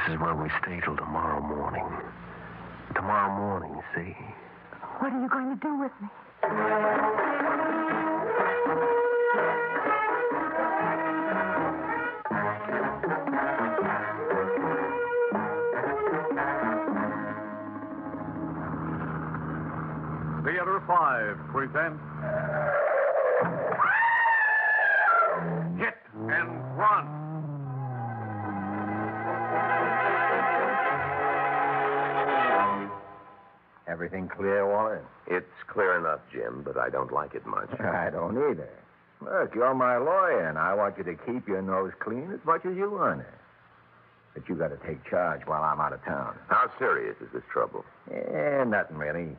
is where we stay till tomorrow morning. Tomorrow morning, see? What are you going to do with me? Theater 5 presents Hit and Run. Everything clear, Walter? It's clear enough, Jim, but I don't like it much. I don't either. Look, you're my lawyer, and I want you to keep your nose clean as much as you want it. But you got to take charge while I'm out of town. How serious is this trouble? Nothing really.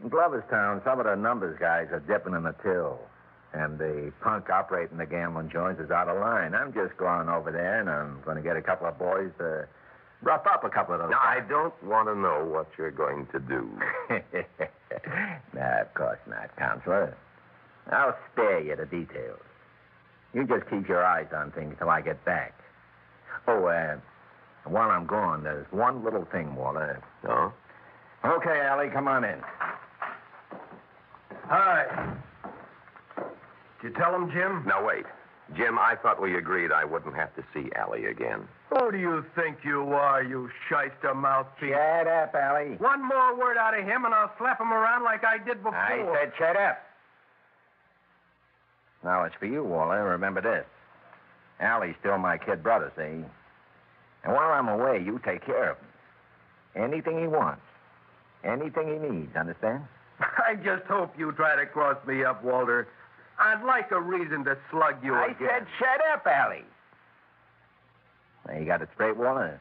In Gloverstown, some of the numbers guys are dipping in the till. And the punk operating the gambling joints is out of line. I'm just going over there, and I'm going to get a couple of boys to rough up a couple of those Now, guys. I don't want to know what you're going to do. No, of course not, Counselor. I'll spare you the details. You just keep your eyes on things till I get back. Oh, while I'm gone, there's one little thing, Walter. Oh? Okay, Allie, come on in. Hi. Did you tell him, Jim? Now, wait. Jim, I thought we agreed I wouldn't have to see Allie again. Who do you think you are, you shyster mouthpiece? Shut up, Allie. One more word out of him and I'll slap him around like I did before. I said shut up. Now, it's for you, Walter. Remember this. Allie's still my kid brother, see? And while I'm away, you take care of him. Anything he wants. Anything he needs, understand? I just hope you try to cross me up, Walter. I'd like a reason to slug you I again. said shut up, Allie. Now, you got it straight, Walter?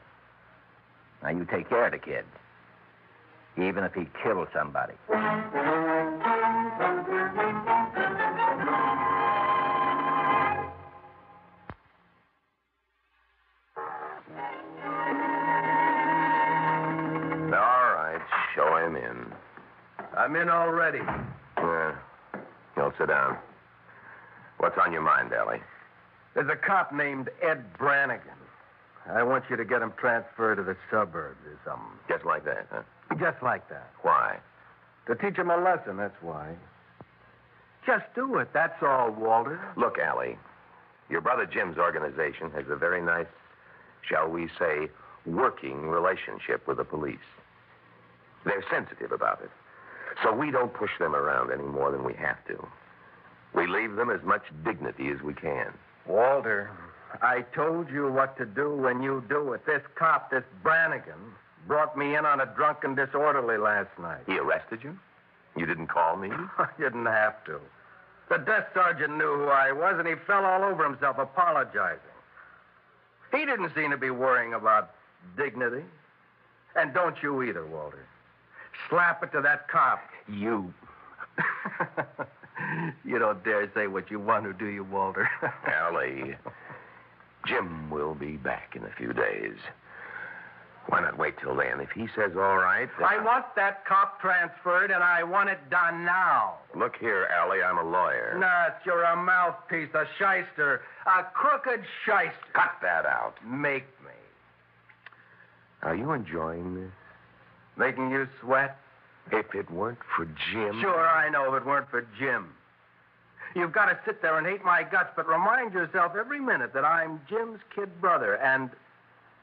Now, you take care of the kid. Even if he kills somebody. All right, show him in. I'm in already. You'll sit down. What's on your mind, Allie? There's a cop named Ed Brannigan. I want you to get him transferred to the suburbs or something. Just like that, huh? Just like that. Why? To teach him a lesson, that's why. Just do it, that's all, Walter. Look, Allie, your brother Jim's organization has a very nice, shall we say, working relationship with the police. They're sensitive about it. So we don't push them around any more than we have to. We leave them as much dignity as we can. Walter, I told you what to do when you do it. This cop, this Brannigan, brought me in on a drunken disorderly last night. He arrested you? You didn't call me? I didn't have to. The desk sergeant knew who I was, and he fell all over himself apologizing. He didn't seem to be worrying about dignity. And don't you either, Walter. Slap it to that cop. You. You don't dare say what you want to, do you, Walter? Allie, Jim will be back in a few days. Why not wait till then? If he says all right... I want that cop transferred, and I want it done now. Look here, Allie, I'm a lawyer. Nuts, you're a mouthpiece, a shyster, a crooked shyster. Cut that out. Make me. Are you enjoying this? Making you sweat? If it weren't for Jim... Sure, I know if it weren't for Jim. You've got to sit there and hate my guts, but remind yourself every minute that I'm Jim's kid brother, and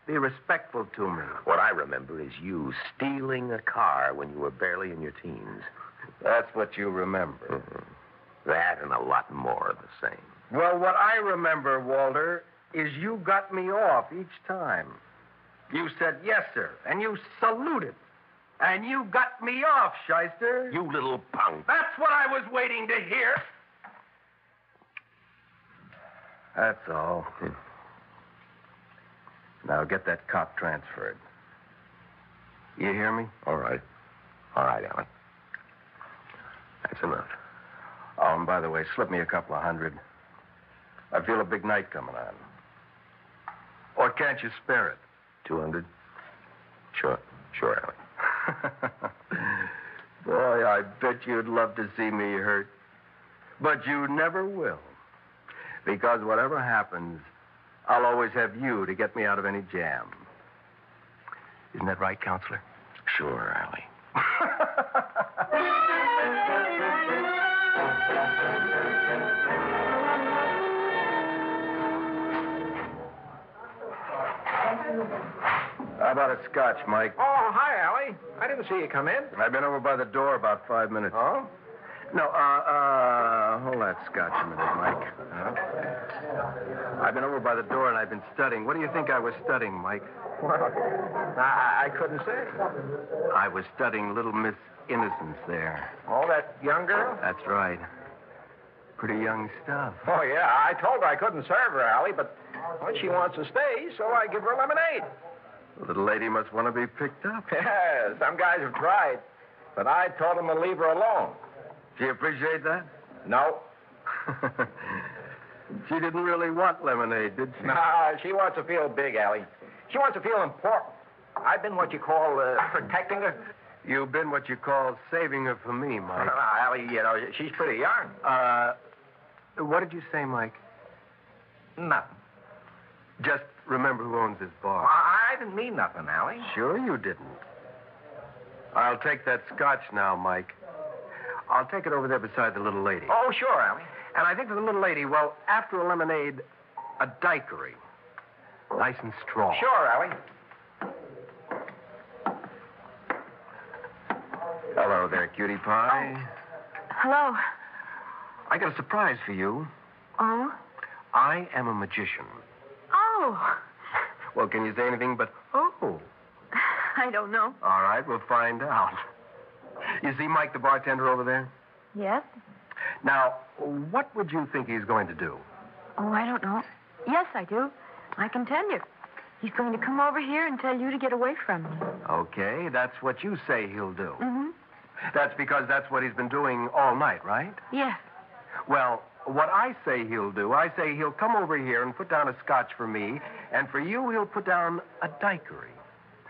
be respectful to me. What I remember is you stealing a car when you were barely in your teens. That's what you remember. Mm-hmm. That and a lot more of the same. Well, what I remember, Walter, is you got me off each time. You said yes, sir, and you saluted. And you got me off, shyster. You little punk. That's what I was waiting to hear. That's all. Now get that cop transferred. You hear me? All right. All right, Allie. That's enough. Oh, and by the way, slip me a couple of $100. I feel a big night coming on. Or can't you spare it? 200? Sure, Allie. Boy, I bet you'd love to see me hurt. But you never will. Because whatever happens, I'll always have you to get me out of any jam. Isn't that right, Counselor? Sure, Allie. How about a scotch, Mike? Oh, hi, Allie. I didn't see you come in. I've been over by the door about 5 minutes. Oh? No, hold that scotch a minute, Mike. I've been over by the door and I've been studying. What do you think I was studying, Mike? Well, I couldn't say. I was studying Little Miss Innocence there. Oh, that young girl? That's right. Pretty young stuff. Oh, yeah. I told her I couldn't serve her, Allie, but well, she wants to stay, so I give her lemonade. The little lady must want to be picked up. Yeah, some guys have tried, but I told them to leave her alone. Do you appreciate that? No. She didn't really want lemonade, did she? Nah, she wants to feel big, Allie. She wants to feel important. I've been what you call protecting her. You've been what you call saving her for me, Mike. Allie, you know, she's pretty young. What did you say, Mike? Nothing. Just remember who owns this bar. I didn't mean nothing, Allie. Sure you didn't. I'll take that scotch now, Mike. I'll take it over there beside the little lady. Oh, sure, Allie. And I think for the little lady, well, after a lemonade, a daiquiri. Nice and strong. Sure, Allie. Hello there, cutie pie. Hello. I got a surprise for you. Oh? I am a magician. Oh. Well, can you say anything but, oh? I don't know. All right, we'll find out. You see Mike, the bartender over there? Yes? Now, what would you think he's going to do? Oh, I don't know. Yes, I do. I can tell you. He's going to come over here and tell you to get away from me. Okay, that's what you say he'll do. Mm-hmm. That's because that's what he's been doing all night, right? Yes. Well, what I say he'll do, I say he'll come over here and put down a scotch for me, and for you, he'll put down a daiquiri.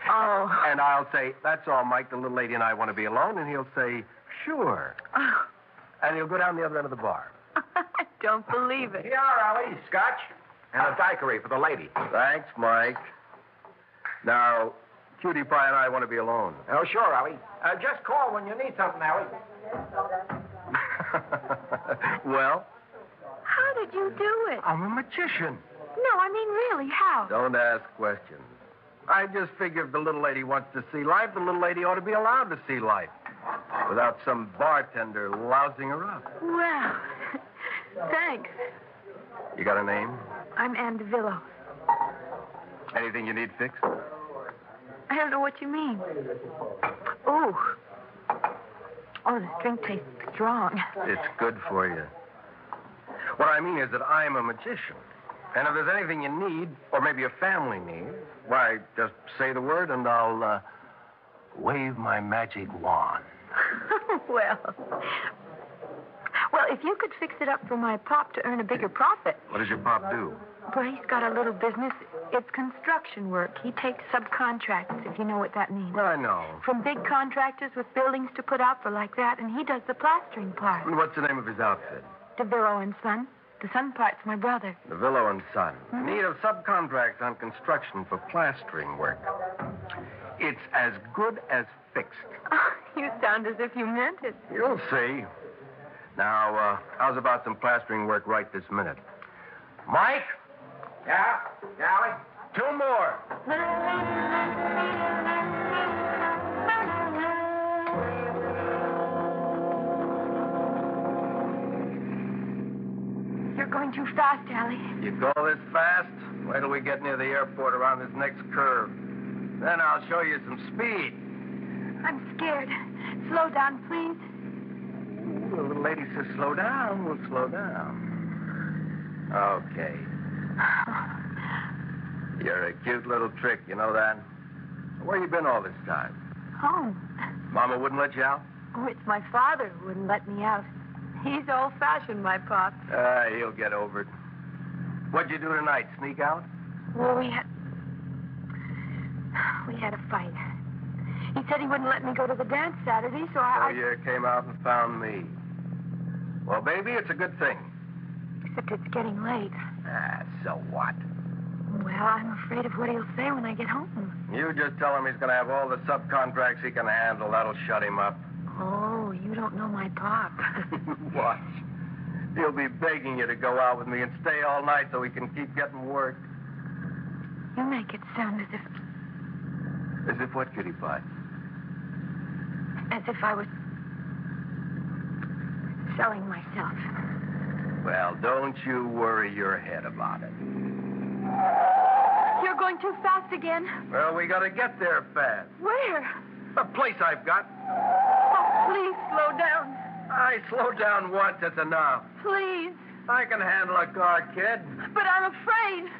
Oh. And I'll say, that's all, Mike, the little lady and I want to be alone, and he'll say, sure. Oh. And he'll go down the other end of the bar. I don't believe it. Here, Allie. Scotch and a daiquiri for the lady. Thanks, Mike. Now, Cutie Pie and I want to be alone. Oh, sure, Allie. Just call when you need something, Allie. Well? How did you do it? I'm a magician. No, I mean really, how? Don't ask questions. I just figure if the little lady wants to see life, the little lady ought to be allowed to see life without some bartender lousing her up. Well, thanks. You got a name? I'm Ann DeVillo. Anything you need fixed? I don't know what you mean. Oh. Oh, this drink tastes strong. It's good for you. What I mean is that I'm a magician. And if there's anything you need, or maybe your family needs, why, just say the word and I'll wave my magic wand. Well, if you could fix it up for my pop to earn a bigger profit. What does your pop do? Well, he's got a little business. It's construction work. He takes subcontracts, if you know what that means. I know. From big contractors with buildings to put out for like that, and he does the plastering part. And what's the name of his outfit? DeVillo and Son. The Son part's my brother. DeVillo and Son. Need of subcontracts on construction for plastering work. It's as good as fixed. Oh, you sound as if you meant it. You'll see. Now, how's about some plastering work right this minute? Mike? Yeah? Allie? 2 more. You're going too fast, Allie. You call this fast? Wait till we get near the airport around this next curve. Then I'll show you some speed. I'm scared. Slow down, please. Ooh, the little lady says slow down. We'll slow down. Okay. You're a cute little trick, you know that? Where you been all this time? Home. Mama wouldn't let you out? Oh, it's my father who wouldn't let me out. He's old-fashioned, my pop. He'll get over it. What'd you do tonight? Sneak out? Well, we had a fight. He said he wouldn't let me go to the dance Saturday, so So you came out and found me. Well, baby, it's a good thing. Except it's getting late. So what? Well, I'm afraid of what he'll say when I get home. You just tell him he's going to have all the subcontracts he can handle. That'll shut him up. Oh, you don't know my pop. Watch. He'll be begging you to go out with me and stay all night so he can keep getting work. You make it sound as if... As if what, Kitty Pie? As if I was... selling myself. Well, don't you worry your head about it. You're going too fast again. Well, we got to get there fast. Where? A place I've got. Oh, please slow down. I slowed down once, that's enough. Please. I can handle a car, kid. But I'm afraid.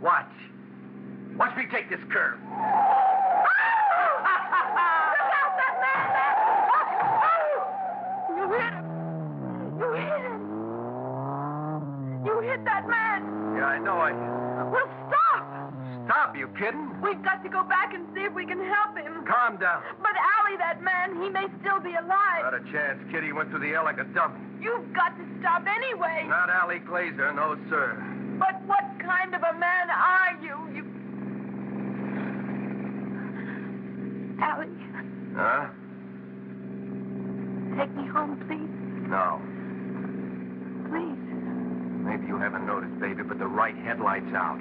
Watch. Watch me take this curve. You hit him. You hit him. You hit that man. Yeah, I know I did. Well, stop. Stop, you kidding? We've got to go back and see if we can help him. Calm down. But Allie, that man, he may still be alive. Not a chance, kid. He went through the air like a dummy. You've got to stop anyway. Not Allie Glazer, no, sir. But what kind of a man are you? Allie, Huh? take me home, please. No. Please. Maybe you haven't noticed, baby, but the right headlight's out.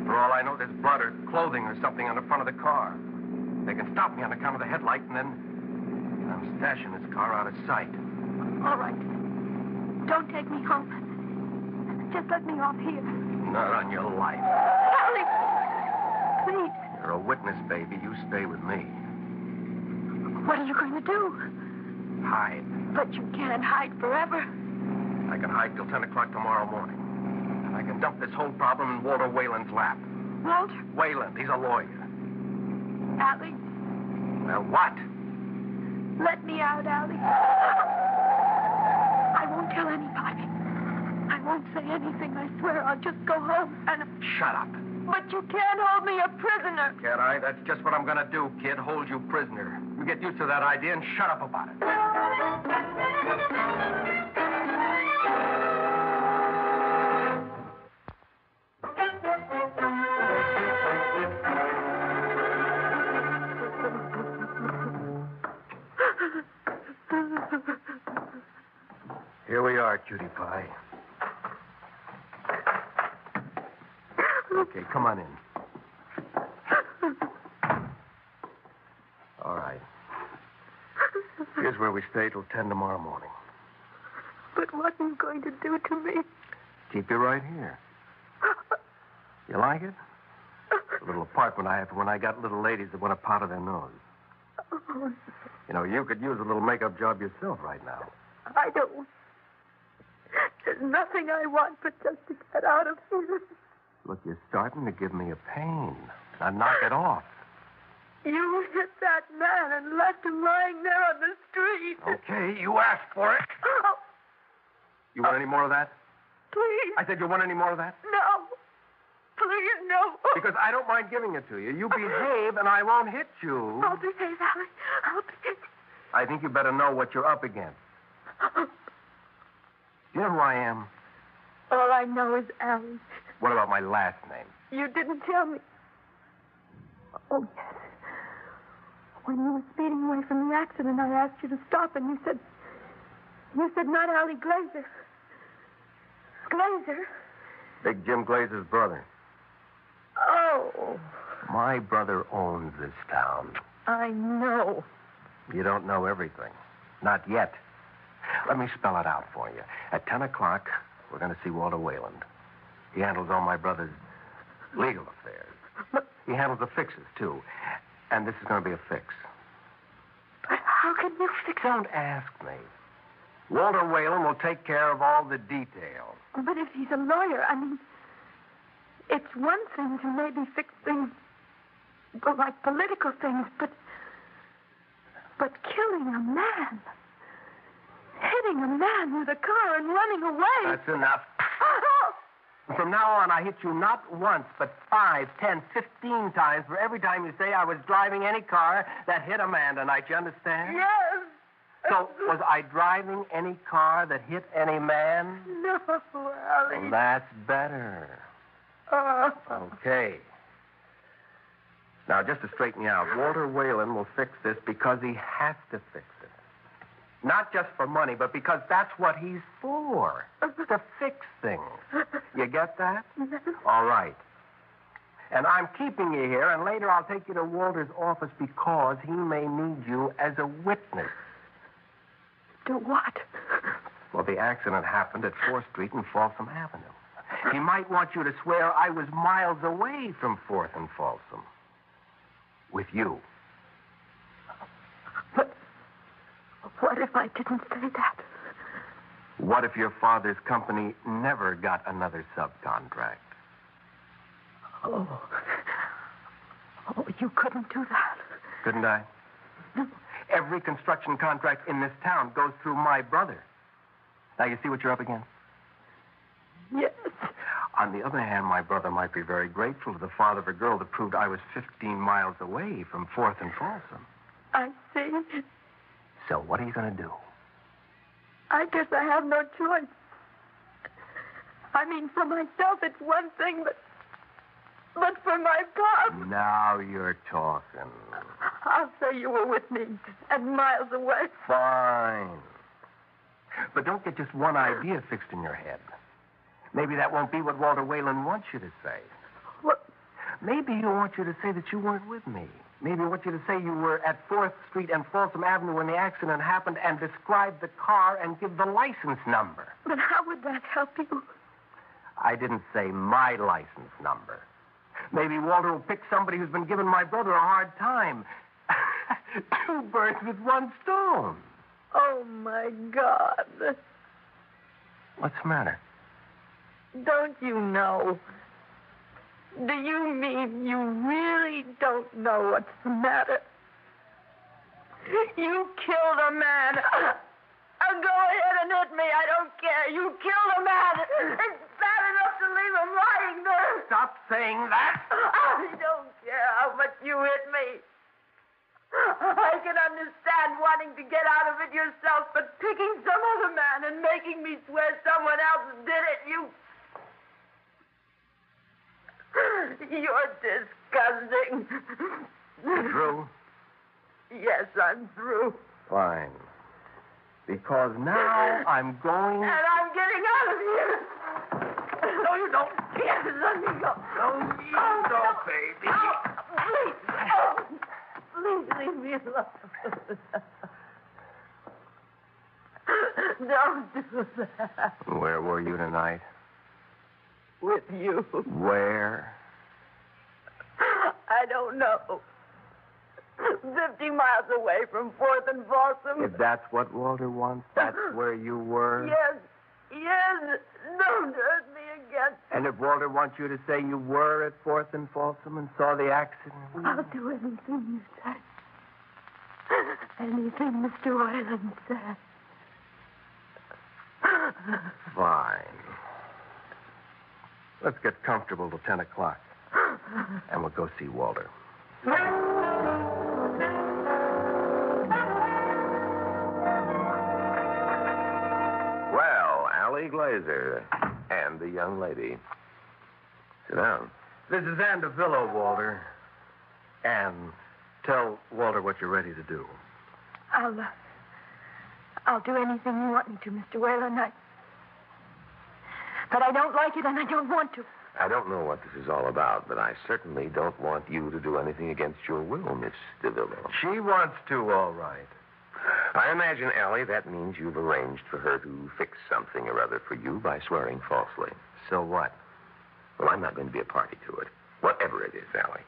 For all I know, there's blood or clothing or something on the front of the car. They can stop me on account of the headlight, and then I'm stashing this car out of sight. All right. Don't take me home. Just let me off here. Not on your life. Allie! Please. You're a witness, baby. You stay with me. What are you going to do? Hide. But you can't hide forever. I can hide till 10 o'clock tomorrow morning. And I can dump this whole problem in Walter Whalen's lap. Walter? Whalen, he's a lawyer. Allie? Well, what? Let me out, Allie. I won't tell anybody. I won't say anything, I swear. I'll just go home and... Shut up. But you can't hold me a prisoner. Can't I? That's just what I'm going to do, kid. Hold you prisoner. You get used to that idea and shut up about it. Here we are, cutie pie. Okay, come on in. All right. Here's where we stay till 10 tomorrow morning. But what are you going to do to me? Keep you right here. You like it? A little apartment I have for when I got little ladies that want to powder their nose. Oh, You know, you could use a little makeup job yourself right now. I don't. There's nothing I want but just to get out of here. Look, you're starting to give me a pain. Now knock it off. You hit that man and left him lying there on the street. Okay, you asked for it. Oh, You want any more of that? please. I said you want any more of that? No. Please, no. Because I don't mind giving it to you. You behave and I won't hit you. I'll behave, Allie. I'll behave. I think you better know what you're up against. You know who I am? All I know is Allie. What about my last name? You didn't tell me. Oh, yes. When you were speeding away from the accident, I asked you to stop, and you said not Allie Glazer. Glazer? Big Jim Glazer's brother. Oh, My brother owns this town. I know. You don't know everything. Not yet. Let me spell it out for you. At 10 o'clock, we're going to see Walter Whalen. He handles all my brother's legal affairs. He handles the fixes, too. And this is going to be a fix. But how can you fix it? Don't ask me. Walter Whalen will take care of all the details. But if he's a lawyer, I mean, it's one thing to maybe fix things, well, like political things, but killing a man, hitting a man with a car and running away. That's enough. From now on, I hit you not once, but 5, 10, 15 times for every time you say I was driving any car that hit a man tonight. You understand? Yes. So, was I driving any car that hit any man? No, Allie. Well, that's better. Okay. Now, just to straighten you out, Walter Whalen will fix this because he has to fix it. Not just for money, but because that's what he's for. To fix things. You get that? All right. And I'm keeping you here, and later I'll take you to Walter's office because he may need you as a witness. Do what? Well, the accident happened at 4th Street and Folsom Avenue. He might want you to swear I was miles away from 4th and Folsom. With you. But what if I didn't say that? What if your father's company never got another subcontract? Oh, you couldn't do that. Couldn't I? No. Every construction contract in this town goes through my brother. Now, you see what you're up against? Yes. On the other hand, my brother might be very grateful to the father of a girl that proved I was 15 miles away from 4th and Folsom. I see. So what are you going to do? I guess I have no choice. I mean, for myself, it's one thing, but for my pop. Now you're talking. I'll say you were with me and miles away. Fine. But don't get just one idea fixed in your head. Maybe that won't be what Walter Whalen wants you to say. What? Maybe he'll want you to say that you weren't with me. Maybe he'll want you to say you were at 4th Street and Folsom Avenue when the accident happened and describe the car and give the license number. But how would that help you? I didn't say my license number. Maybe Walter will pick somebody who's been giving my brother a hard time. 2 birds with 1 stone. Oh, my God. What's the matter? Don't you know? Do you mean you really don't know what's the matter? You killed a man. Go ahead and hit me. I don't care. You killed a man. It's bad enough to leave him lying there. Stop saying that. I don't care how much you hit me. I can understand wanting to get out of it yourself, but picking some other man and making me swear someone else did it, You're disgusting. Through? Yes, I'm through. Fine. Because now I'm going... And I'm getting out of here. No, you don't. Yes, let me go. No, you don't, baby. Please leave me alone. Don't do that. Where were you tonight? With you. Where? I don't know. 50 miles away from 4th and Folsom. If that's what Walter wants, that's where you were? Yes. Don't hurt me again. And if Walter wants you to say you were at 4th and Folsom and saw the accident? I'll do anything you say. Anything Mr. Whalen said. Fine. Let's get comfortable till 10 o'clock. And we'll go see Walter. Well, Allie Glazer and the young lady. Sit down. This is Ann DeVillo, Walter. Ann, tell Walter what you're ready to do. I'll do anything you want me to, Mr. Whalen. But I don't like it and I don't want to. I don't know what this is all about, but I certainly don't want you to do anything against your will, Miss DeVillo. She wants to, all right. I imagine, Allie, that means you've arranged for her to fix something or other for you by swearing falsely. So what? Well, I'm not going to be a party to it, whatever it is, Allie.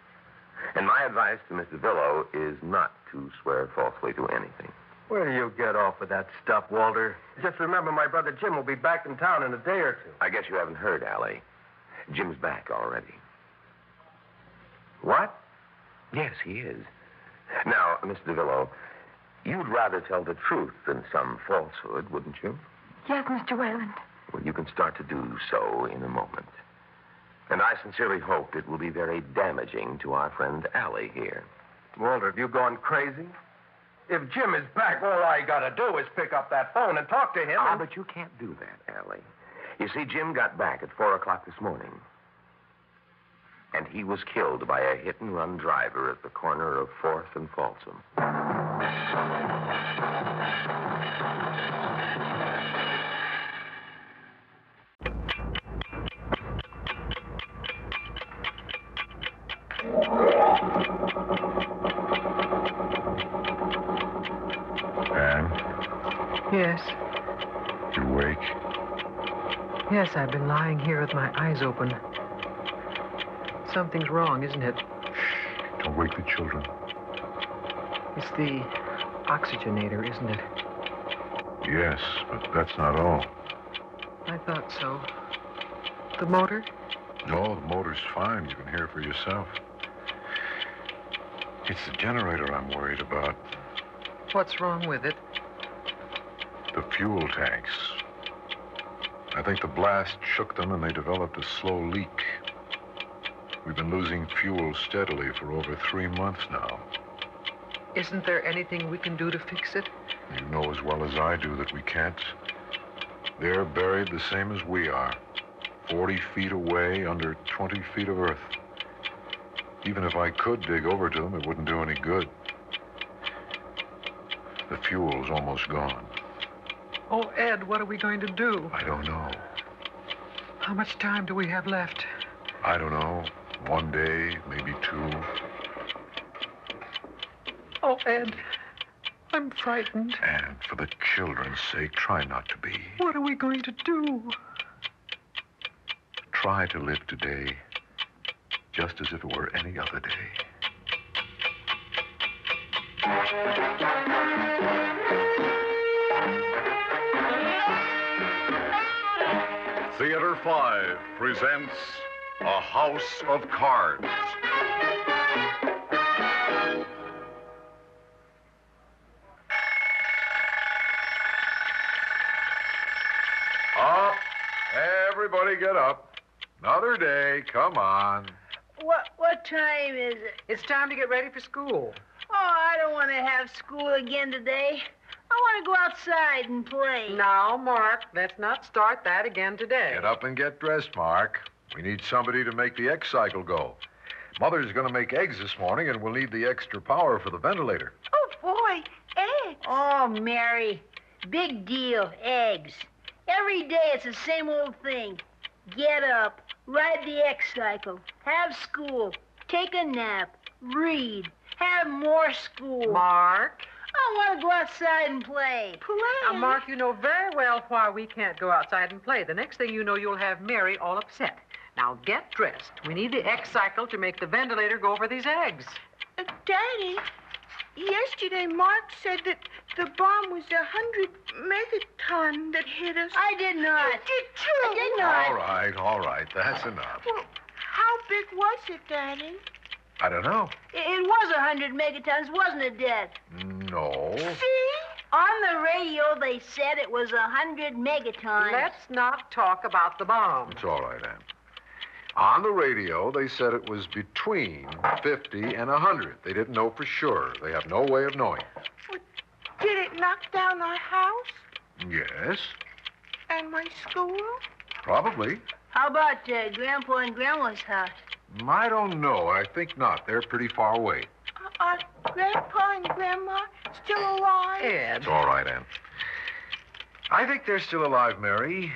And my advice to Miss DeVillo is not to swear falsely to anything. Where do you get off with that stuff, Walter? Just remember, my brother Jim will be back in town in a day or two. I guess you haven't heard, Allie. Jim's back already. What? Yes, he is. Now, Miss DeVillo, you'd rather tell the truth than some falsehood, wouldn't you? Yes, Mr. Whalen. Well, you can start to do so in a moment. And I sincerely hope it will be very damaging to our friend Allie here. Walter, have you gone crazy? If Jim is back, all I gotta do is pick up that phone and talk to him. But you can't do that, Allie. You see, Jim got back at 4 o'clock this morning. and he was killed by a hit-and-run driver at the corner of 4th and Folsom. Anne, Yes. you awake? Yes, I've been lying here with my eyes open. Something's wrong, isn't it? Don't wake the children. It's the oxygenator, isn't it? Yes, but that's not all. I thought so. The motor? No, the motor's fine. You can hear for yourself. It's the generator I'm worried about. What's wrong with it? The fuel tanks. I think the blast shook them and they developed a slow leak. We've been losing fuel steadily for over 3 months now. Isn't there anything we can do to fix it? You know as well as I do that we can't. They're buried the same as we are. 40 feet away, under 20 feet of earth. Even if I could dig over to them, it wouldn't do any good. The fuel's almost gone. Oh, Ed, what are we going to do? I don't know. How much time do we have left? I don't know. 1 day, maybe 2. Oh, Ed, I'm frightened. And for the children's sake, try not to be. What are we going to do? Try to live today just as if it were any other day. Theater 5 presents A House of Cards. Up. Everybody get up. Another day. Come on. What time is it? It's time to get ready for school. Oh, I don't want to have school again today. I want to go outside and play. Now, Mark, let's not start that again today. Get up and get dressed, Mark. We need somebody to make the egg cycle go. Mother's going to make eggs this morning, and we'll need the extra power for the ventilator. Oh, boy, eggs. Oh, Mary, big deal, eggs. Every day it's the same old thing. Get up, ride the egg cycle, have school, take a nap, read, have more school. Mark? I want to go outside and play. Play? Now, Mark, you know very well why we can't go outside and play. The next thing you know, you'll have Mary all upset. Now, get dressed. We need the egg cycle to make the ventilator go for these eggs. Daddy, yesterday Mark said that the bomb was 100 megaton that hit us. I did not. You did too. I did not. All right. That's enough. Well, how big was it, Daddy? I don't know. It was 100 megatons, wasn't it, Dad? No. See? On the radio, they said it was 100 megatons. Let's not talk about the bomb. It's all right, Ann. On the radio, they said it was between 50 and 100. They didn't know for sure. They have no way of knowing. Well, did it knock down our house Yes, and my school? probably. How about Grandpa and Grandma's house? I don't know. I think not. They're pretty far away. Are Grandpa and Grandma still alive? Ed. It's all right, Ann. I think they're still alive, Mary.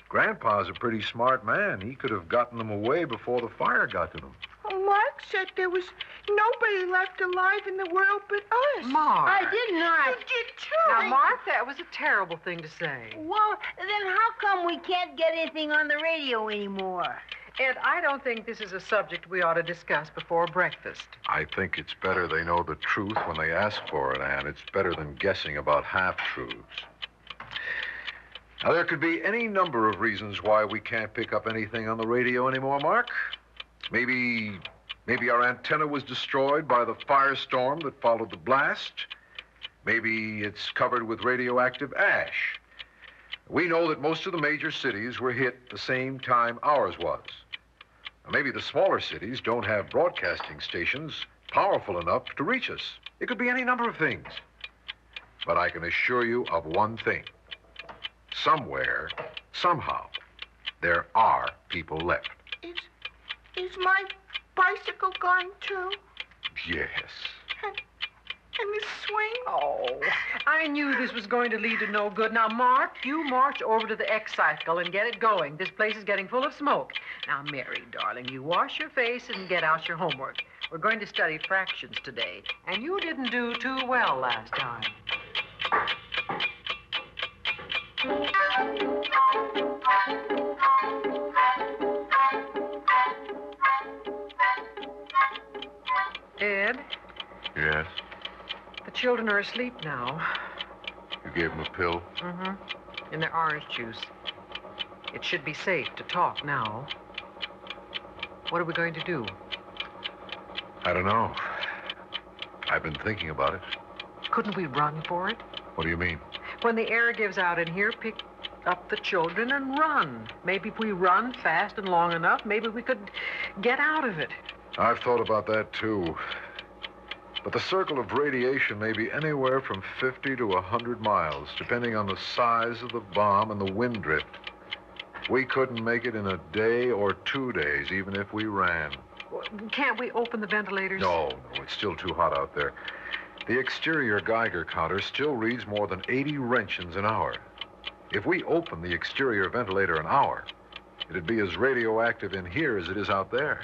Grandpa's a pretty smart man. He could have gotten them away before the fire got to them. Well, Mark said there was nobody left alive in the world but us. Mark. I did not. You did too. Now, Mark, that was a terrible thing to say. Well, then how come we can't get anything on the radio anymore? Ed, I don't think this is a subject we ought to discuss before breakfast. I think it's better they know the truth when they ask for it, Ann. It's better than guessing about half-truths. Now, there could be any number of reasons why we can't pick up anything on the radio anymore, Mark. Maybe our antenna was destroyed by the firestorm that followed the blast. Maybe it's covered with radioactive ash. We know that most of the major cities were hit the same time ours was. Now, maybe the smaller cities don't have broadcasting stations powerful enough to reach us. It could be any number of things. But I can assure you of one thing. Somewhere, somehow, there are people left. Is my bicycle gone, too? Yes. And the swing? Oh, I knew this was going to lead to no good. Now, Mark, you march over to the X-cycle and get it going. This place is getting full of smoke. Now, Mary, darling, you wash your face and get out your homework. We're going to study fractions today, and you didn't do too well last time. Ed? Yes? The children are asleep now. You gave them a pill? Mm-hmm. In their orange juice. It should be safe to talk now. What are we going to do? I don't know. I've been thinking about it. Couldn't we run for it? What do you mean? When the air gives out in here, pick up the children and run. Maybe if we run fast and long enough, maybe we could get out of it. I've thought about that, too. But the circle of radiation may be anywhere from 50 to 100 miles, depending on the size of the bomb and the wind drift. We couldn't make it in a day or 2 days, even if we ran. Can't we open the ventilators? No, it's still too hot out there. The exterior Geiger counter still reads more than 80 Roentgens an hour. If we open the exterior ventilator an hour, it'd be as radioactive in here as it is out there.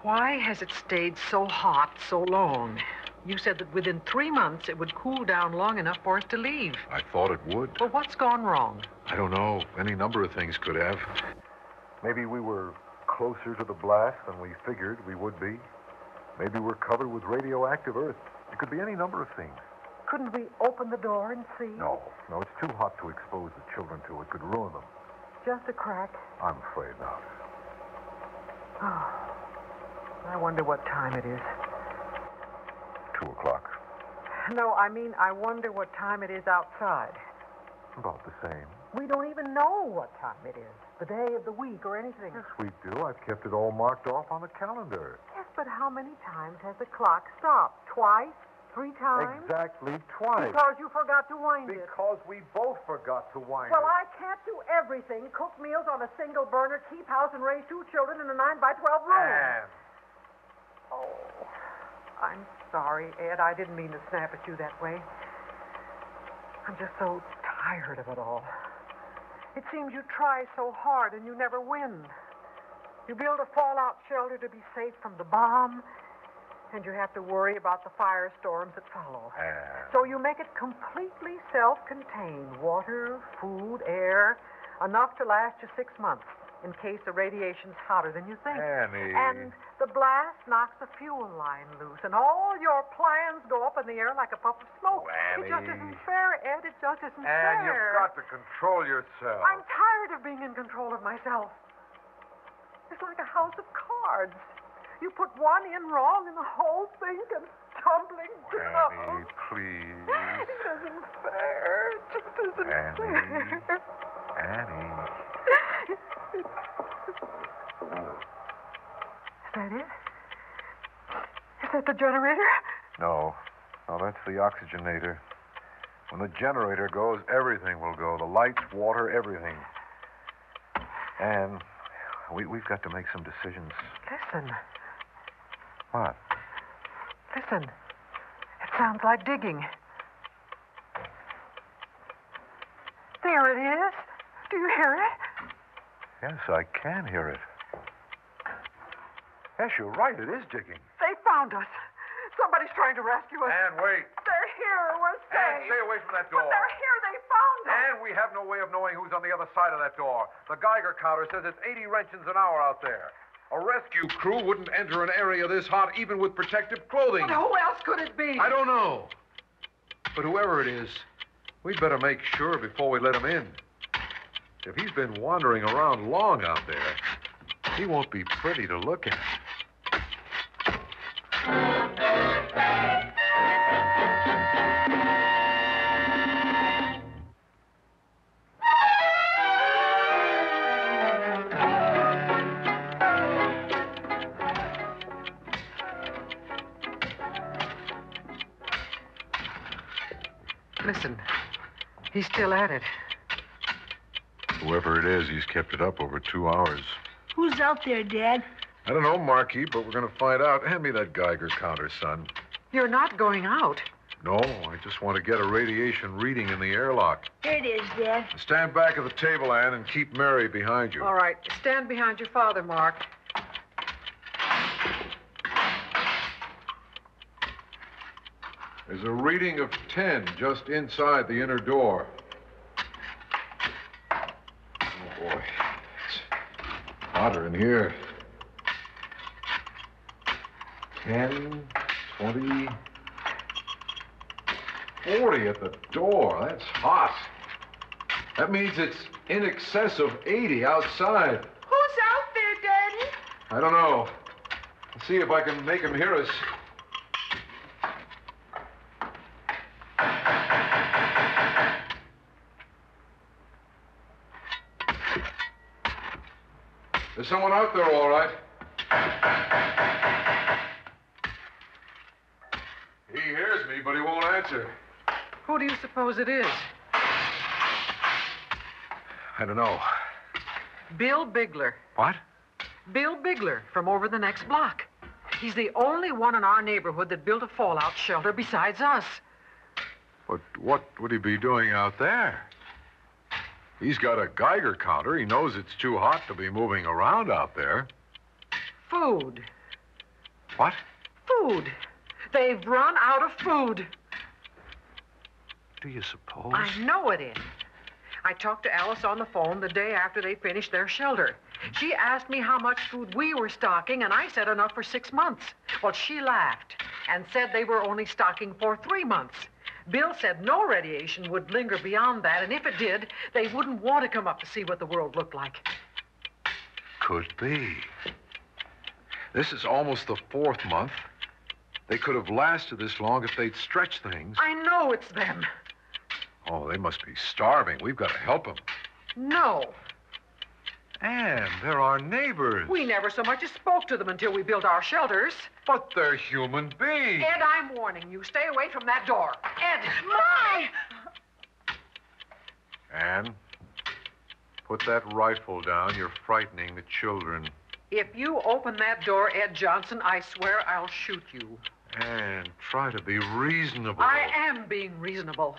Why has it stayed so hot so long? You said that within 3 months it would cool down long enough for us to leave. I thought it would. Well, what's gone wrong? I don't know. Any number of things could have. Maybe we were closer to the blast than we figured we would be. Maybe we're covered with radioactive earth. It could be any number of things. Couldn't we open the door and see? No, it's too hot to expose the children to. It could ruin them. Just a crack. I'm afraid not. Oh, I wonder what time it is. 2 o'clock. No, I mean, I wonder what time it is outside. About the same. We don't even know what time it is. The day of the week or anything. Yes, we do. I've kept it all marked off on the calendar. Yes, but how many times has the clock stopped? Twice? 3 times? Exactly twice. Because you forgot to wind it. Because we both forgot to wind Well, it. I can't do everything. Cook meals on a single burner, keep house, and raise 2 children in a 9-by-12 room. Anne. Oh, I'm sorry, Ed. I didn't mean to snap at you that way. I'm just so tired of it all. It seems you try so hard and you never win. You build a fallout shelter to be safe from the bomb, and you have to worry about the firestorms that follow. So you make it completely self-contained. Water, food, air, enough to last you 6 months in case the radiation's hotter than you think. Annie. And the blast knocks the fuel line loose, and all your plans go up in the air like a puff of smoke. Oh, Annie. It just isn't fair, Ed. It just isn't fair. Anne, you've got to control yourself. I'm tired of being in control of myself. It's like a house of cards. You put one in wrong, and the whole thing comes tumbling down. Annie, please. It isn't fair. It just isn't Annie. fair. Annie. Is that it? Is that the generator? No, that's the oxygenator. When the generator goes, everything will go. The lights, water, everything. And we've got to make some decisions. Listen. What? Listen. It sounds like digging. There it is. Do you hear it? Yes, I can hear it. Yes, you're right. It is digging. They found us. Somebody's trying to rescue us. Anne, wait. They're here. We're safe. Anne, stay away from that door. But they're here. They found us. Anne, we have no way of knowing who's on the other side of that door. The Geiger counter says it's 80 Roentgens an hour out there. A rescue crew wouldn't enter an area this hot even with protective clothing. But who else could it be? I don't know. But whoever it is, we'd better make sure before we let him in. If he's been wandering around long out there, he won't be pretty to look at. Listen. He's still at it. Whoever it is, he's kept it up over 2 hours. Who's out there, Dad? I don't know, Marky, but we're going to find out. Hand me that Geiger counter, son. You're not going out. No, I just want to get a radiation reading in the airlock. Here it is, Dad. Stand back at the table, Ann, and keep Mary behind you. All right, stand behind your father, Mark. There's a reading of 10 just inside the inner door. Oh, boy. It's hotter in here. 10, 20, 40 at the door. That's hot. That means it's in excess of 80 outside. Who's out there, Daddy? I don't know. Let's see if I can make him hear us. There's someone out there, all right. He hears me, but he won't answer. Who do you suppose it is? I don't know. Bill Bigler. What? Bill Bigler from over the next block. He's the only one in our neighborhood that built a fallout shelter besides us. But what would he be doing out there? He's got a Geiger counter. He knows it's too hot to be moving around out there. Food. What? Food. They've run out of food. Do you suppose? I know it is. I talked to Alice on the phone the day after they finished their shelter. She asked me how much food we were stocking, and I said enough for 6 months. Well, she laughed and said they were only stocking for 3 months. Bill said no radiation would linger beyond that, and if it did, they wouldn't want to come up to see what the world looked like. Could be. This is almost the 4th month. They could have lasted this long if they'd stretched things. I know it's them. Oh, they must be starving. We've got to help them. No. And they're our neighbors. We never so much as spoke to them until we built our shelters. But they're human beings. Ed, I'm warning you. Stay away from that door. Ed! Mom! Ann, put that rifle down. You're frightening the children. If you open that door, Ed Johnson, I swear I'll shoot you. Ann, try to be reasonable. I am being reasonable.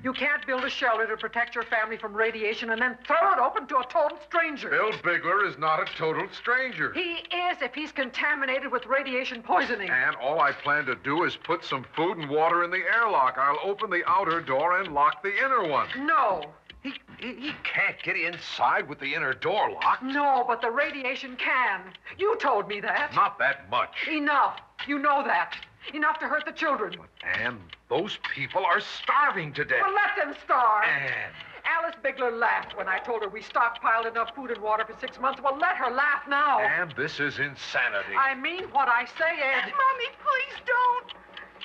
You can't build a shelter to protect your family from radiation and then throw it open to a total stranger. Bill Bigler is not a total stranger. He is if he's contaminated with radiation poisoning. And all I plan to do is put some food and water in the airlock. I'll open the outer door and lock the inner one. No. He can't get inside with the inner door locked. No, but the radiation can. You told me that. Not that much. Enough. You know that. Enough to hurt the children. Ann, those people are starving to death. Well, let them starve. Ann. Alice Bigler laughed when I told her we stockpiled enough food and water for 6 months. Well, let her laugh now. Ann, this is insanity. I mean what I say, Ed. Mommy, please don't.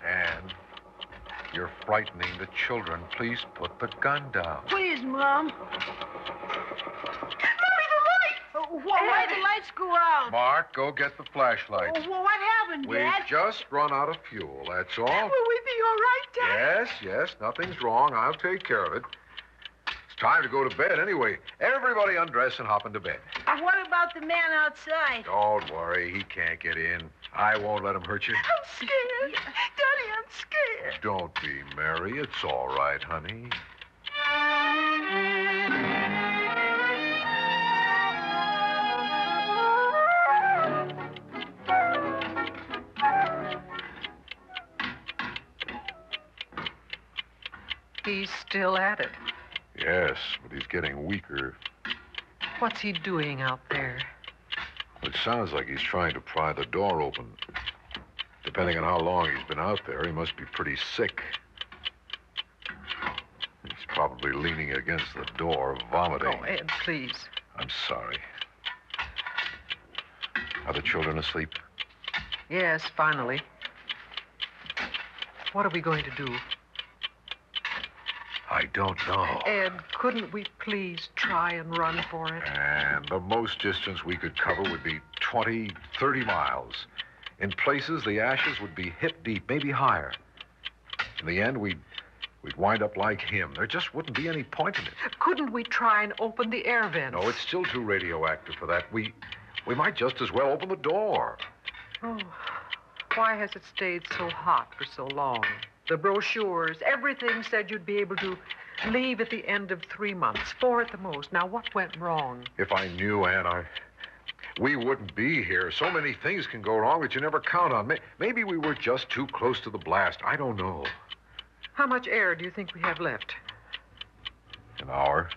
Ann, you're frightening the children. Please put the gun down. Please, Mom. Mommy, the light! Why did the lights go out? Mark, go get the flashlight. Well, what happened, We've Dad? just run out of fuel, that's all. Will we be all right, Dad? Yes, nothing's wrong. I'll take care of it. It's time to go to bed anyway. Everybody undress and hop into bed. What about the man outside? Don't worry, he can't get in. I won't let him hurt you. I'm scared. Daddy, I'm scared. Don't be, Mary. It's all right, honey. He's still at it. Yes, but he's getting weaker. What's he doing out there? It sounds like he's trying to pry the door open. Depending on how long he's been out there, he must be pretty sick. He's probably leaning against the door, vomiting. Oh, Ed, please. I'm sorry. Are the children asleep? Yes, finally. What are we going to do? I don't know. Ed, couldn't we please try and run for it? And the most distance we could cover would be 20, 30 miles. In places, the ashes would be hip deep, maybe higher. In the end, we'd wind up like him. There just wouldn't be any point in it. Couldn't we try and open the air vents? No, it's still too radioactive for that. We We might just as well open the door. Oh, why has it stayed so hot for so long? The brochures, everything said you'd be able to leave at the end of 3 months, 4 at the most. Now, what went wrong? If I knew, Ann, we wouldn't be here. So many things can go wrong that you never count on. Maybe we were just too close to the blast. I don't know. How much air do you think we have left? An hour.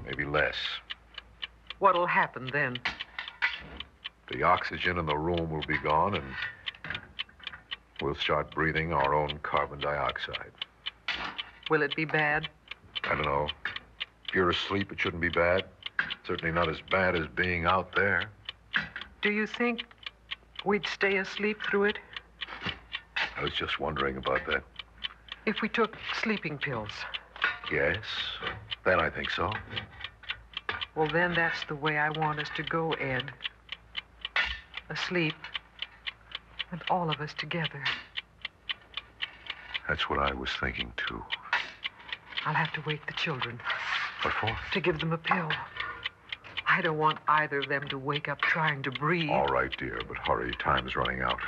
Maybe less. What'll happen then? The oxygen in the room will be gone, and we'll start breathing our own carbon dioxide. Will it be bad? I don't know. If you're asleep, it shouldn't be bad. Certainly not as bad as being out there. Do you think we'd stay asleep through it? I was just wondering about that. If we took sleeping pills? Yes, then I think so. Well, then that's the way I want us to go, Ed. Asleep. And all of us together. That's what I was thinking, too. I'll have to wake the children. What for? To give them a pill. I don't want either of them to wake up trying to breathe. All right, dear, but hurry. Time's running out.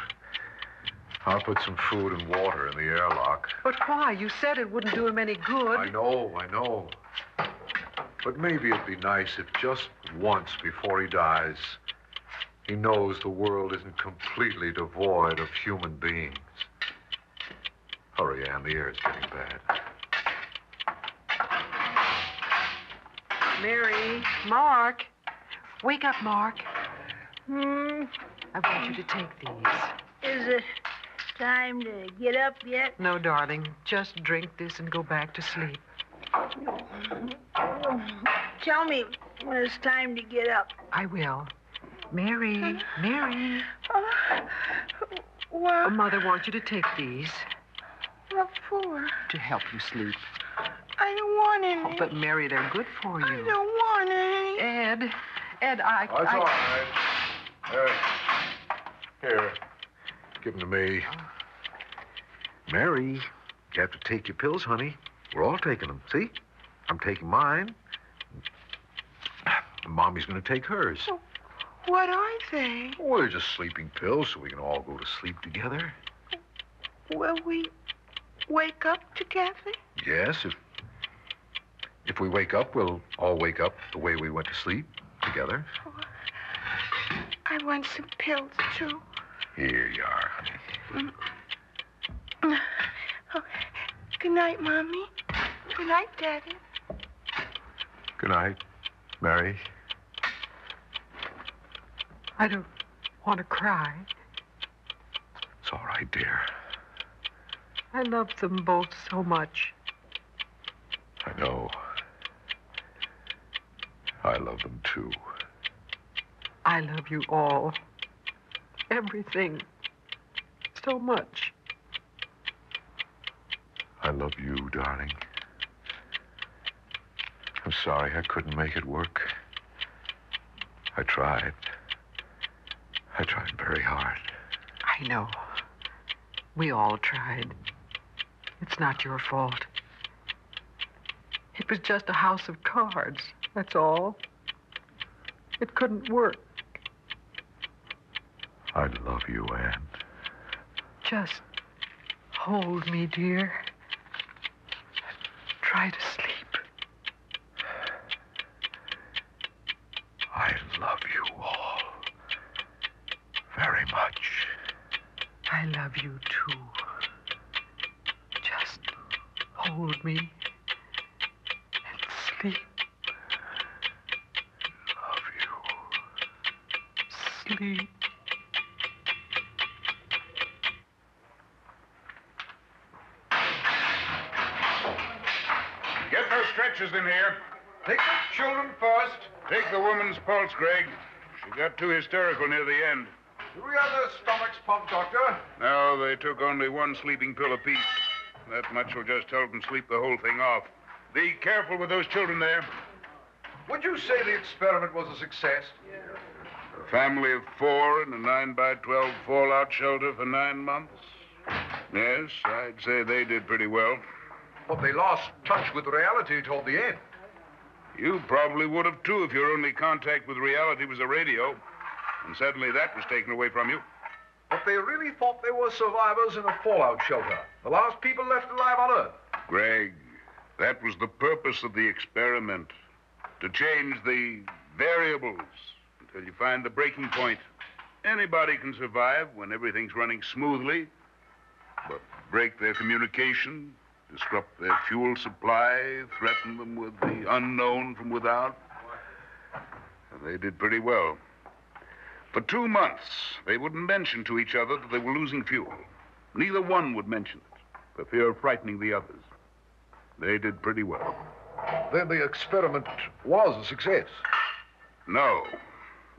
I'll put some food and water in the airlock. But why? You said it wouldn't do him any good. I know. But maybe it'd be nice if just once before he dies, he knows the world isn't completely devoid of human beings. Hurry, Ann. The air is getting bad. Mary, Mark. Wake up, Mark. Hmm? I want you to take these. Is it time to get up yet? No, darling. Just drink this and go back to sleep. Tell me when it's time to get up. I will. Mary. What? Mother wants you to take these What for? to help you sleep. I don't want any. Oh, but Mary, they're good for you. I don't want any. Ed, That's all right. Here. Give them to me. Mary, you have to take your pills, honey. We're all taking them. See? I'm taking mine. Mommy's going to take hers. What are they? Well, they're just sleeping pills so we can all go to sleep together. Will we wake up together? Yes, if we wake up, we'll all wake up the way we went to sleep together. I want some pills, too. Here you are, honey. Oh, good night, Mommy. Good night, Daddy. Good night, Mary. I don't want to cry. It's all right, dear. I love them both so much. I know. I love them, too. I love you all. Everything. So much. I love you, darling. I'm sorry I couldn't make it work. I tried. I tried very hard. I know. We all tried. It's not your fault. It was just a house of cards, that's all. It couldn't work. I love you, Ann. Just hold me, dear. Try to sleep. I love you all very much. I love you, too. Just hold me and sleep. Love you. Sleep. Get those stretchers in here. Take the children first. Take the woman's pulse, Greg. She got too hysterical near the end. Do we have their stomachs pumped, Doctor? No, they took only one sleeping pill apiece. That much will just help them sleep the whole thing off. Be careful with those children there. Would you say the experiment was a success? A family of 4 in a 9x12 fallout shelter for 9 months. Yes, I'd say they did pretty well. But they lost touch with reality toward the end. You probably would have, too, if your only contact with reality was the radio. And suddenly that was taken away from you. But they really thought they were survivors in a fallout shelter. The last people left alive on Earth. Greg, that was the purpose of the experiment. To change the variables until you find the breaking point. Anybody can survive when everything's running smoothly. But break their communication, disrupt their fuel supply, threaten them with the unknown from without. And they did pretty well. For 2 months, they wouldn't mention to each other that they were losing fuel. Neither one would mention it, for fear of frightening the others. They did pretty well. Then the experiment was a success. No,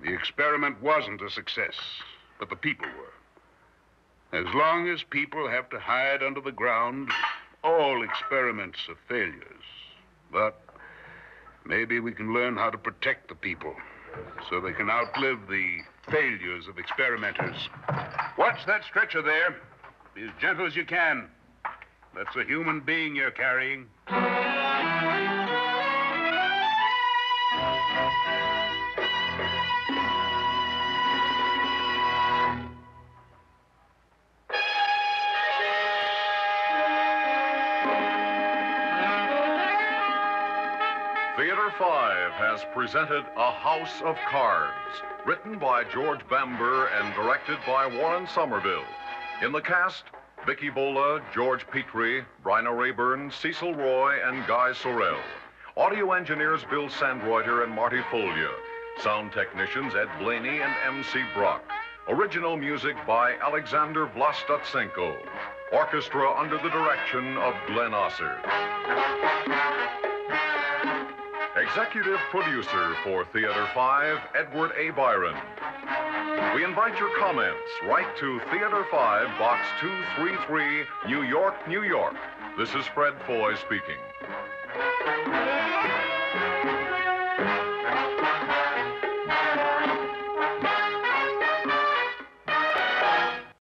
the experiment wasn't a success, but the people were. As long as people have to hide under the ground, all experiments are failures. But maybe we can learn how to protect the people so they can outlive the failures of experimenters. Watch that stretcher there. Be as gentle as you can. That's a human being you're carrying. Theater 5 has presented A House of Cards, written by George Bamber and directed by Warren Somerville. In the cast, Vicky Bola, George Petrie, Bryna Rayburn, Cecil Roy, and Guy Sorrell. Audio engineers Bill Sandreuter and Marty Folia. Sound technicians Ed Blaney and M.C. Brock. Original music by Alexander Vlastotsenko. Orchestra under the direction of Glenn Osser. Executive producer for Theater 5, Edward A. Byron. We invite your comments. Write to Theater 5, Box 233, New York, New York. This is Fred Foy speaking.